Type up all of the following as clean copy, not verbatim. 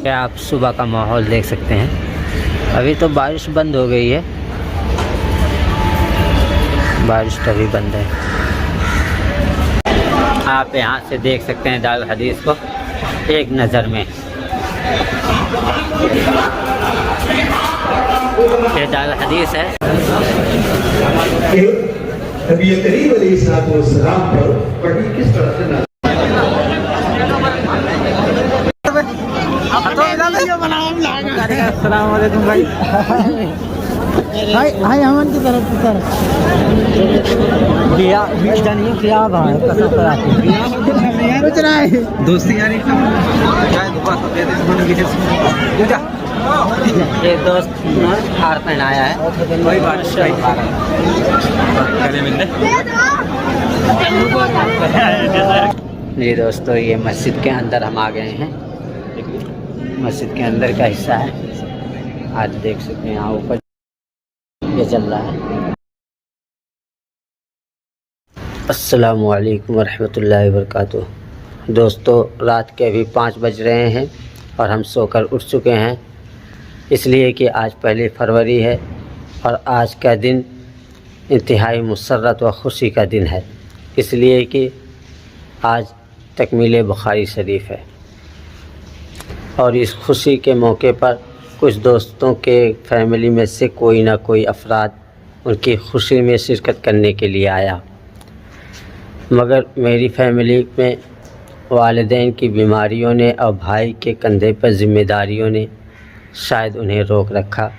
क्या आप सुबह का माहौल देख सकते हैं। अभी तो बारिश बंद हो गई है, बारिश तो अभी बंद है। आप यहाँ से देख सकते हैं दारुल हदीस को एक नज़र में। ये दारुल हदीस है। नबी करीम अलैहिस्सलाम पर पढ़ी किस तरह से अस्सलाम वालेकुम भाई। भाई हमन की तरफ बिया जानिए क्या भाई कसम पर आके कुछ रहा है दोस्ती यारी क्या दुआ सब दे दे। ये दोस्त हार पहनाया है, कोई बारिश नहीं खा रहा है। जी दोस्तों, ये मस्जिद के अंदर हम आ गए हैं। मस्जिद के अंदर का हिस्सा है। आज देख सकते हैं यहाँ ऊपर ये चल रहा है। अस्सलामु अलैकुम वरहमतुल्लाहि वबरकातुहू। दोस्तों, रात के अभी 5 बज रहे हैं और हम सोकर उठ चुके हैं, इसलिए कि आज 1 फरवरी है और आज का दिन इंतहाई मुसर्रत व खुशी का दिन है, इसलिए कि आज तकमील बुखारी शरीफ है। और इस खुशी के मौके पर कुछ दोस्तों के फैमिली में से कोई ना कोई अफराद उनकी खुशी में शिरकत करने के लिए आया, मगर मेरी फैमिली में वालिदैन की बीमारियों ने और भाई के कंधे पर ज़िम्मेदारियों ने शायद उन्हें रोक रखा।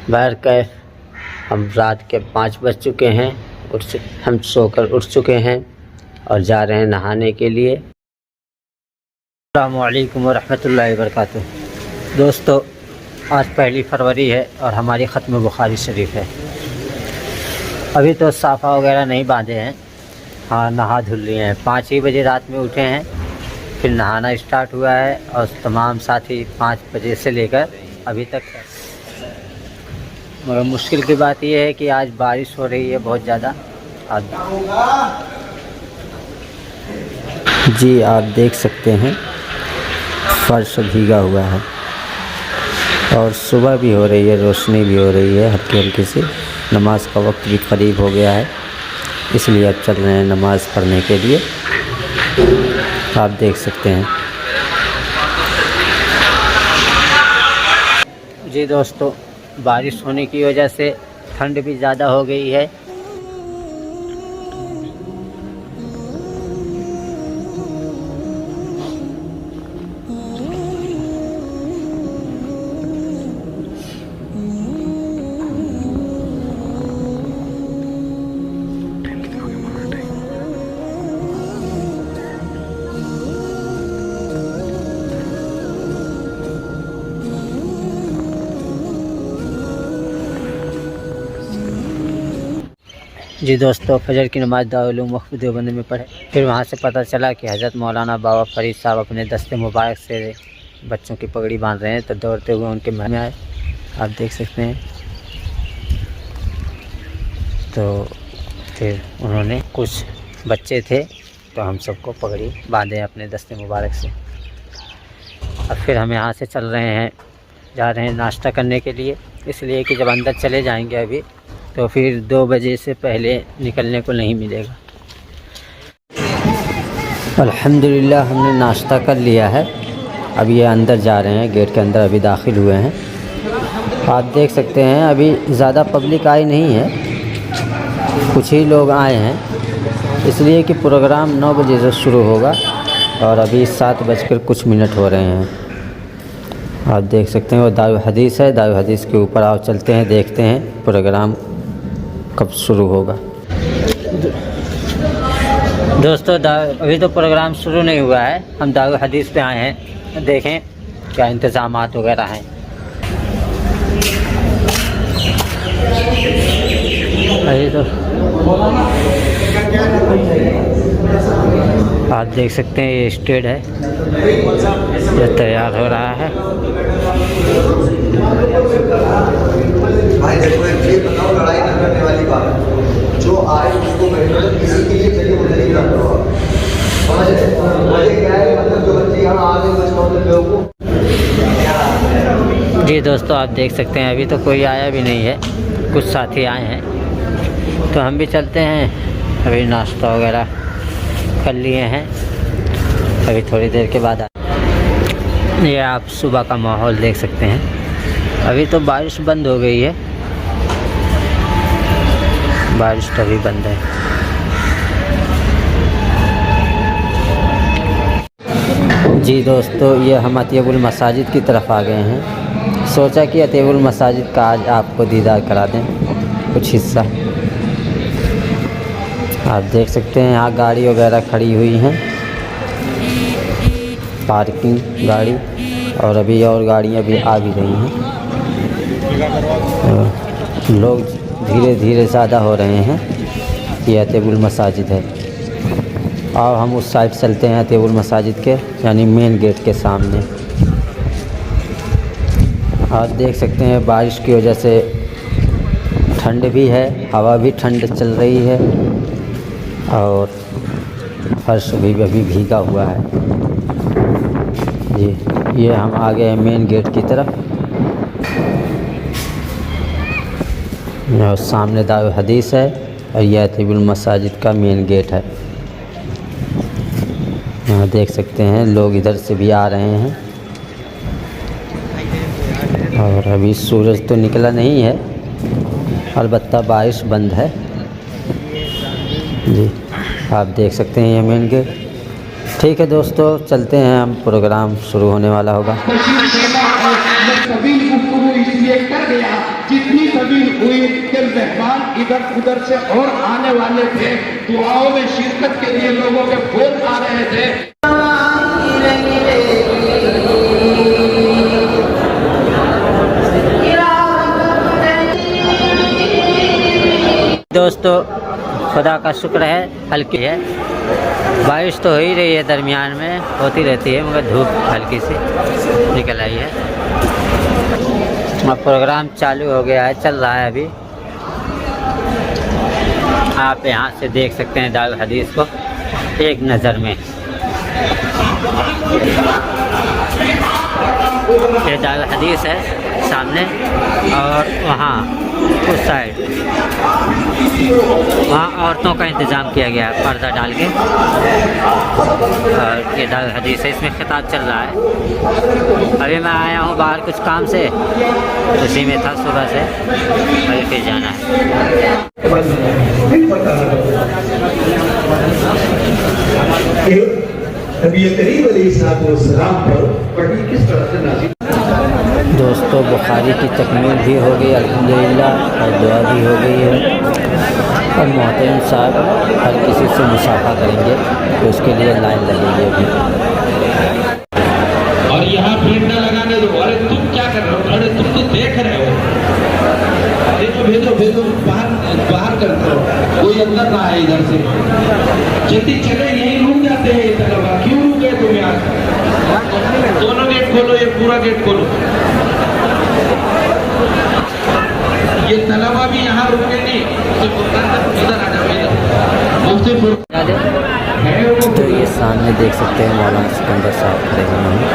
बहरकैफ हम रात के 5 बज चुके हैं, हम सोकर उठ चुके हैं और जा रहे हैं नहाने के लिए। अस्सलामु अलैकुम वरहमतुल्लाहि वबरकातुहू। दोस्तों, आज 1 फरवरी है और हमारी ख़त्म बुखारी शरीफ है। अभी तो साफ़ा वगैरह नहीं बांधे हैं, हाँ नहा धुल लिए हैं। 5 ही बजे रात में उठे हैं, फिर नहाना स्टार्ट हुआ है और तमाम साथी 5 बजे से लेकर अभी तक। मगर मुश्किल की बात यह है कि आज बारिश हो रही है बहुत ज़्यादा। जी आप देख सकते हैं फर्श भीगा हुआ है और सुबह भी हो रही है, रोशनी भी हो रही है हल्की हल्की सी। नमाज का वक्त भी करीब हो गया है, इसलिए अब चल रहे हैं नमाज़ पढ़ने के लिए। आप देख सकते हैं। जी दोस्तों, बारिश होने की वजह से ठंड भी ज़्यादा हो गई है। जी दोस्तों, फजर की नमाज़ दारुल उलूम वक्फ देवबंद में पढ़े। फिर वहाँ से पता चला कि हज़रत मौलाना बाबा फरीद साहब अपने दस्ते मुबारक से बच्चों की पगड़ी बांध रहे हैं, तो दौड़ते हुए उनके महल में आए। आप देख सकते हैं। तो फिर उन्होंने, कुछ बच्चे थे तो हम सबको पगड़ी बांधे अपने दस्ते मुबारक से। अब फिर हम यहाँ से चल रहे हैं, जा रहे हैं नाश्ता करने के लिए, इसलिए कि जब अंदर चले जाएंगे अभी तो फिर 2 बजे से पहले निकलने को नहीं मिलेगा। अल्हम्दुलिल्लाह हमने नाश्ता कर लिया है। अब ये अंदर जा रहे हैं, गेट के अंदर अभी दाखिल हुए हैं। आप देख सकते हैं अभी ज़्यादा पब्लिक आई नहीं है, कुछ ही लोग आए हैं, इसलिए कि प्रोग्राम 9 बजे से शुरू होगा और अभी 7 बजकर कुछ मिनट हो रहे हैं। आप देख सकते हैं वो दारुल हदीस है। दारुल हदीस के ऊपर आओ चलते हैं, देखते हैं प्रोग्राम कब शुरू होगा। दोस्तों, अभी तो प्रोग्राम शुरू नहीं हुआ है, हम दारुल हदीस पे आए हैं, देखें क्या इंतज़ामात वगैरह हैं। अभी तो आप देख सकते हैं ये स्टेज है, ये तैयार हो रहा है। भाई देखो, ये बताओ, लड़ाई न करने वाली बात, जो आए उसको किसी के लिए चलिए उधर ही रख दो। समझ रहे? क्या है, मतलब जो बच्चे यहाँ आ गए संबंधित लोगों को। जी दोस्तों, आप देख सकते हैं अभी तो कोई आया भी नहीं है, कुछ साथी आए हैं तो हम भी चलते हैं। अभी नाश्ता वगैरह कर लिए हैं, अभी थोड़ी देर के बाद ये आप सुबह का माहौल देख सकते हैं। अभी तो बारिश बंद हो गई है, बारिश तो अभी बंद है। जी दोस्तों, ये हम अतीबुल मसाजिद की तरफ आ गए हैं। सोचा कि अतीबुल मसाजिद का आज आपको दीदार करा दें कुछ हिस्सा। आप देख सकते हैं यहाँ गाड़ी वगैरह खड़ी हुई हैं, पार्किंग गाड़ी, और अभी और गाड़ियाँ भी आ भी रही हैं। लोग धीरे धीरे ज़्यादा हो रहे हैं। ये अतीबुल मसाजिद है और हम उस साइड चलते हैं अतीबुल मसाजिद के यानी मेन गेट के सामने। आप देख सकते हैं बारिश की वजह से ठंड भी है, हवा भी ठंड चल रही है और फर्श भी अभी भीगा हुआ है। जी, ये हम आ गए हैं मेन गेट की तरफ और सामने दारुल हदीस है और यह अतीबुल मसाजिद का मेन गेट है। यहाँ देख सकते हैं लोग इधर से भी आ रहे हैं और अभी सूरज तो निकला नहीं है, अलबत्ता बारिश बंद है। जी, आप देख सकते हैं ये मेन गेट। ठीक है दोस्तों, चलते हैं, हम प्रोग्राम शुरू होने वाला होगा। सभी गुफ्तगू इसलिए कर गया, जितनी सभी हुई कि मेहमान इधर उधर से और आने वाले थे, दुआओं में शिरकत के लिए लोगों के फोन आ रहे थे। दोस्तों, खुदा का शुक्र है हल्की है, बारिश तो हो ही रही है, दरमियान में होती रहती है मगर धूप हल्की सी निकल आई है। अब प्रोग्राम चालू हो गया है, चल रहा है अभी। आप यहाँ से देख सकते हैं दारुल हदीस को एक नज़र में। ये दारुल हदीस है सामने और वहाँ उस साइड वहाँ औरतों का इंतज़ाम किया गया है पर्दा डाल के। और ये दारुल हदीस है, इसमें खिताब चल रहा है। अभी मैं आया हूँ बाहर कुछ काम से, उसी में था सुबह से, अभी फिर जाना है। नबी करीम अलैहिस्सलाम पर पढ़ी किस तरह से नाज़िल। दोस्तों, बुखारी की तकमील भी हो गई अल्हम्दुलिल्लाह और दुआ भी हो गई है और मोहतरम साहब हर किसी से मुसाफा करेंगे तो उसके लिए लाइन लगेगी अभी। और यहाँ भीड़ न लगाने दो। अरे तुम क्या कर रहे हो? अरे तुम तो देख रहे हो। भेजो भेजो भेजो, बाहर कर दो, कोई अंदर ना आए इधर से। जल्दी चले, यही रुक जाते हैं ये तलबा। क्यों रुके तुम यहाँ? दोनों गेट खोलो, ये पूरा गेट खोलो। ये तलबा भी यहाँ रुके नहीं, इधर आ जाओ, इधर। तो ये सामने देख सकते हैं मौलाना सिकंदर साहब खड़े हुए हैं।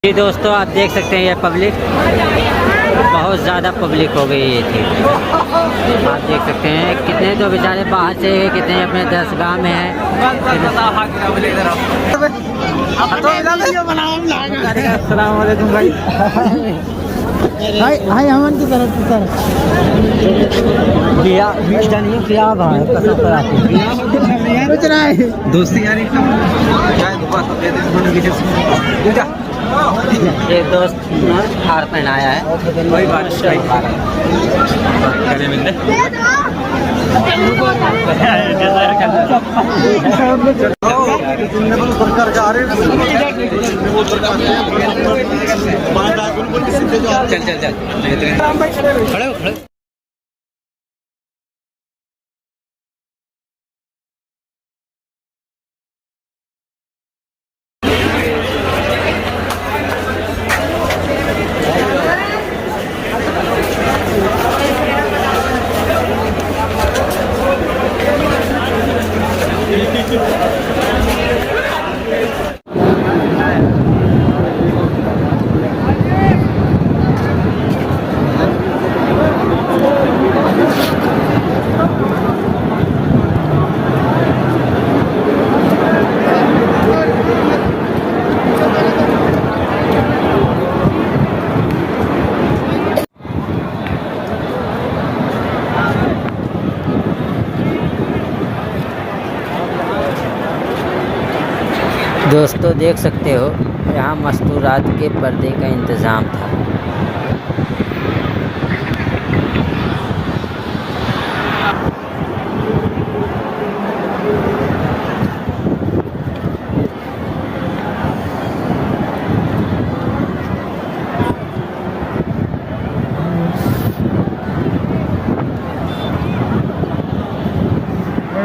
जी दोस्तों, आप देख सकते हैं ये पब्लिक बहुत ज़्यादा पब्लिक हो गई ये थी। आप देख सकते हैं कितने तो बेचारे बाहर से, कितने अपने दरसगाह में हैं। अस्सलाम वालेकुम भाई। हाय हमन की तरफ बिया जानिए बिया भाई कसम पर आके बिया सोच रहा है दोस्ती यारी क्या दुआ सब दे दे ये दोस्त ने हार पहनाया है। कोई बात नहीं गले मिलने सरकार जा रहे चल चल चल खड़े हो खड़े। दोस्तों देख सकते हो यहाँ मस्तूरात के पर्दे का इंतज़ाम था।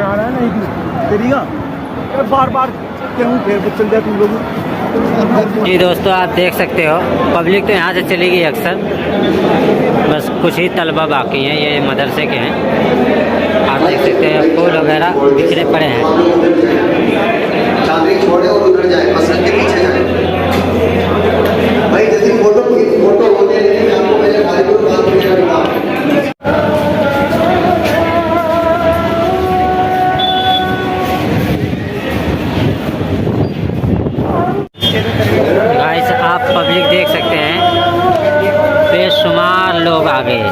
आ रहा है नहीं तेरीगा बार बार क्यों फिर चल जाए तुम लोग। जी दोस्तों आप देख सकते हो पब्लिक तो यहाँ से चली गई अक्सर, बस कुछ ही तलबा बाकी हैं, ये मदरसे के हैं। आप देख सकते हैं फूल वगैरह बिखरे पड़े हैं। चांदनी छोड़े और उधर जाए, मसलन के पीछे जाए भाई। जैसे फोटो होने लगी आपको मेरे भाई को बात गाइस आप पब्लिक देख सकते हैं बेशुमार लोग आ गए।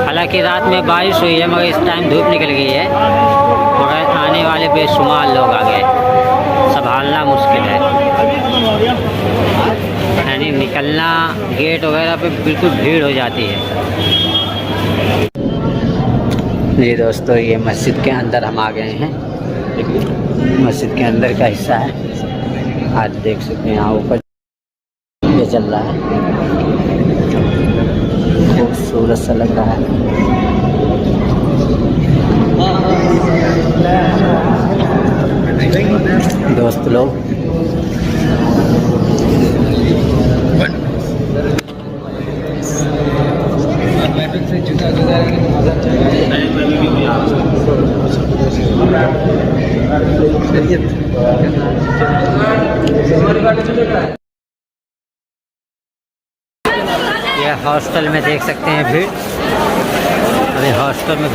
हालांकि रात में बारिश हुई है मगर इस टाइम धूप निकल गई है, मगर आने वाले बेशुमार लोग आ गए, संभालना मुश्किल है। यानी निकलना गेट वगैरह पे बिल्कुल भीड़ हो जाती है। जी दोस्तों ये मस्जिद के अंदर हम आ गए हैं, मस्जिद के अंदर का हिस्सा है। आज देख सकते हैं यहाँ ऊपर ये चल रहा है, खूबसूरत सा लग रहा है। दोस्त लोग ये हॉस्टल में देख सकते हैं भीड़। अभी हॉस्टल में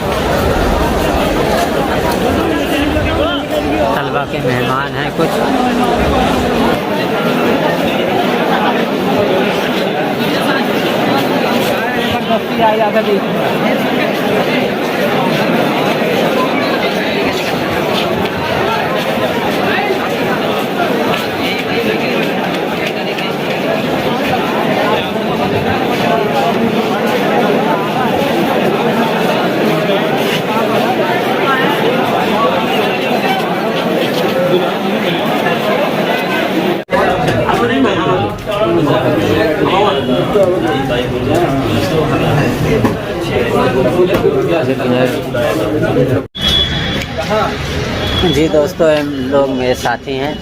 तलबा के मेहमान हैं कुछ। जी दोस्तों हम लोग मेरे साथी हैं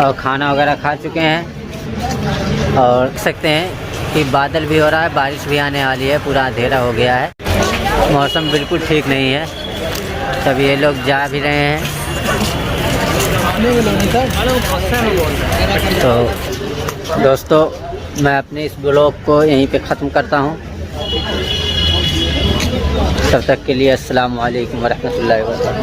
और खाना वगैरह खा चुके हैं और देख सकते हैं कि बादल भी हो रहा है, बारिश भी आने वाली है, पूरा अंधेरा हो गया है, मौसम बिल्कुल ठीक नहीं है। तब ये लोग जा भी रहे हैं। तो दोस्तों मैं अपने इस ब्लॉग को यहीं पे ख़त्म करता हूँ। तब तक के लिए अस्सलाम वालेकुम वरहमतुल्लाहि वबरकातुहू।